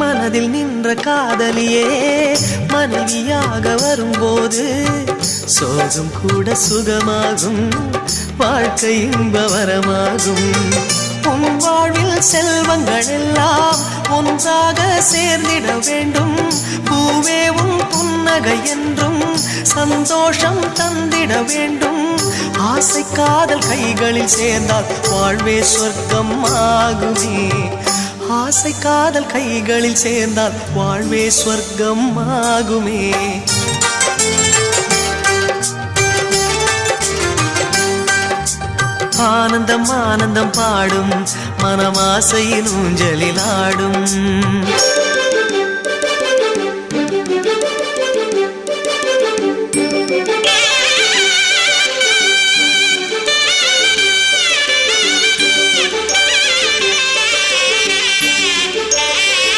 மனதில் நின்ற காதலியே மனைவியாக வரும்போது சோகம் கூட சுகமாகும், வாழ்க்கை இன்ப வரமாகும். உன் வாழ்வில் செல்வங்கள் எல்லாம் ஒன்றாக சேர்ந்திட வேண்டும். பூவே உன் புன்னகை என்றும் சந்தோஷம் தந்திட வேண்டும். ஆசை காதல் கைகளில் சேர்ந்தால் வாழ்வே சொர்க்கம் ஆகுமே. ஆசை காதல் கைகளில் சேர்ந்தால் வாழ்வே சொர்க்கம் ஆகுமே. ஆனந்தம் ஆனந்தம் பாடும் மனமாசையின் ஊஞ்சலில் ஆடும்.